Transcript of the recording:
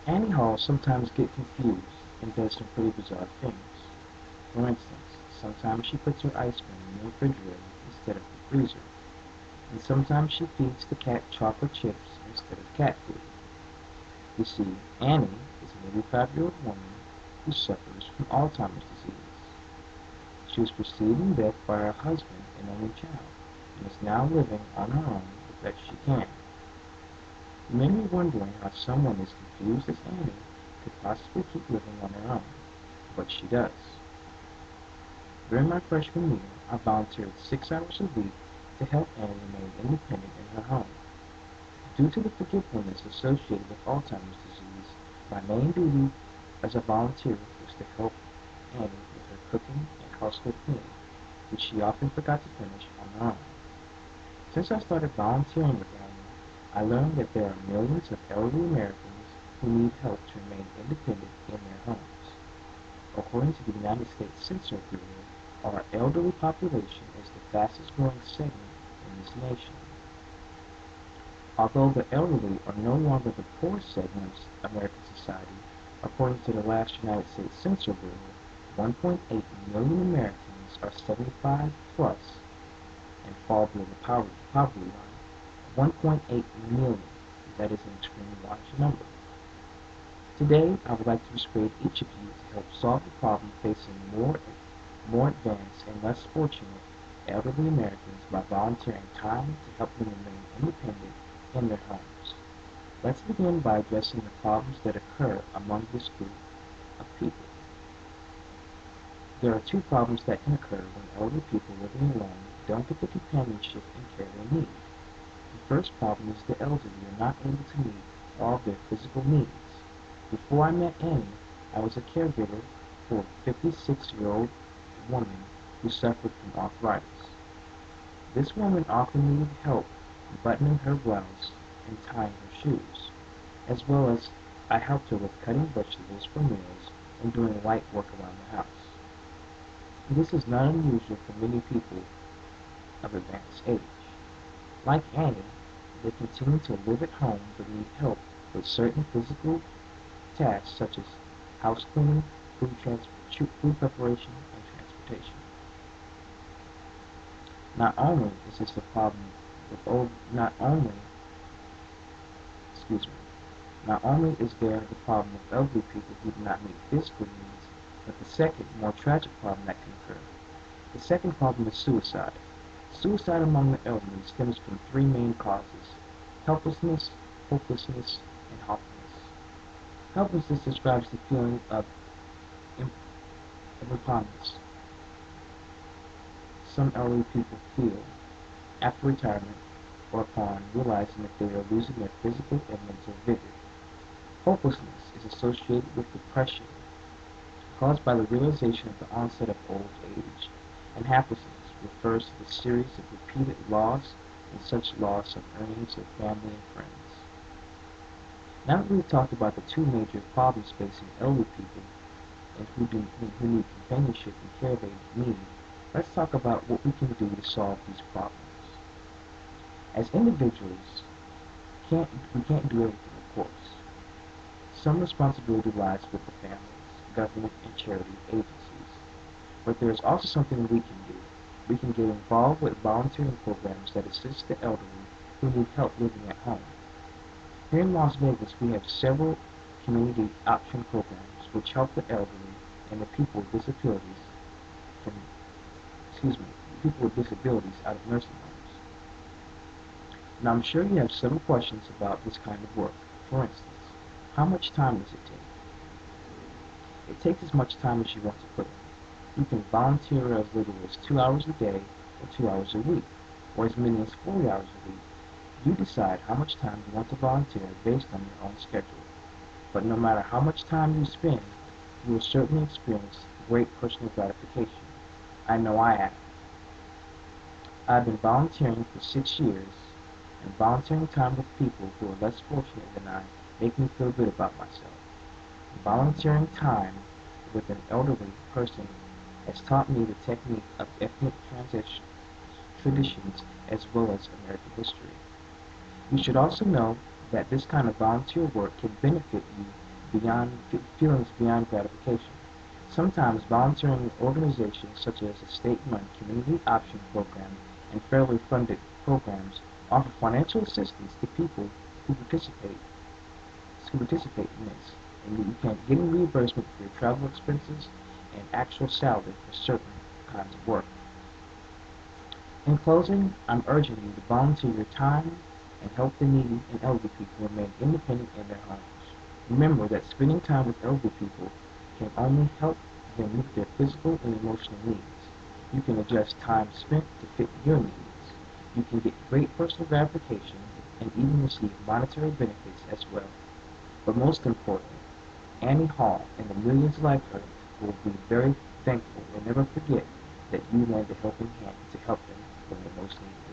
Annie Hall sometimes gets confused and does some pretty bizarre things. For instance, sometimes she puts her ice cream in the refrigerator instead of the freezer, and sometimes she feeds the cat chocolate chips instead of cat food. You see, Annie is an 85-year-old woman who suffers from Alzheimer's disease. She was preceded in death by her husband and only child, and is now living on her own the best she can. You may be wondering how someone as confused as Annie could possibly keep living on her own, but she does. During my freshman year, I volunteered 6 hours a week to help Annie remain independent in her home. Due to the forgetfulness associated with Alzheimer's disease, my main duty as a volunteer was to help Annie with her cooking and household cleaning, which she often forgot to finish on her own. Since I started volunteering with Annie, I learned that there are millions of elderly Americans who need help to remain independent in their homes. According to the United States Census Bureau, our elderly population is the fastest growing segment in this nation. Although the elderly are no longer the poorest segment of American society, according to the last United States Census Bureau, 1.8 million Americans are 75 plus and fall below the poverty line. 1.8 million. That is an extremely large number. Today, I would like to persuade each of you to help solve the problem facing more advanced and less fortunate elderly Americans by volunteering time to help them remain independent in their homes. Let's begin by addressing the problems that occur among this group of people. There are two problems that can occur when elderly people living alone don't get the companionship and care they need. The first problem is the elderly are not able to meet all of their physical needs. Before I met Annie, I was a caregiver for a 56-year-old woman who suffered from arthritis. This woman often needed help buttoning her blouse and tying her shoes, as well as I helped her with cutting vegetables for meals and doing light work around the house. This is not unusual for many people of advanced age. Like Annie, they continue to live at home but need help with certain physical tasks such as house cleaning, food preparation, and transportation. Not only is this a problem with old, not only, excuse me, not only is there the problem of elderly people who do not meet physical needs, but the second, more tragic problem that can occur. The second problem is suicide. Suicide among the elderly stems from three main causes: helplessness, hopelessness, and helplessness. Helplessness describes the feeling of impotence some elderly people feel after retirement or upon realizing that they are losing their physical and mental vigor. Hopelessness is associated with depression caused by the realization of the onset of old age, and helplessness refers to the series of repeated loss and such loss of earnings of family and friends. Now that we've talked about the two major problems facing elderly people and who need companionship and care they need, let's talk about what we can do to solve these problems. As individuals, we can't do everything, of course. Some responsibility lies with the families, government, and charity agencies. But there is also something we can do. We can get involved with volunteering programs that assist the elderly who need help living at home. Here in Las Vegas, we have several community option programs which help the elderly and the people with disabilities from, people with disabilities out of nursing homes. Now I'm sure you have several questions about this kind of work. For instance, how much time does it take? It takes as much time as you want to put in. You can volunteer as little as 2 hours a day or 2 hours a week, or as many as 40 hours a week. You decide how much time you want to volunteer based on your own schedule. But no matter how much time you spend, you will certainly experience great personal gratification. I know I have. I've been volunteering for 6 years, and volunteering time with people who are less fortunate than I make me feel good about myself. Volunteering time with an elderly person has taught me the technique of ethnic traditions as well as American history. You should also know that this kind of volunteer work can benefit you feelings beyond gratification. Sometimes volunteering in organizations such as a state-run community option program and federally funded programs offer financial assistance to people who participate in this, and you can get reimbursement for your travel expenses and actual salary for certain kinds of work. In closing, I'm urging you to volunteer your time and help the needy and elderly people remain independent in their homes. Remember that spending time with elderly people can only help them meet their physical and emotional needs. You can adjust time spent to fit your needs. You can get great personal gratification and even receive monetary benefits as well. But most importantly, Annie Hall and the millions like her will be very thankful and never forget that you lend a helping hand to help them when they most need it.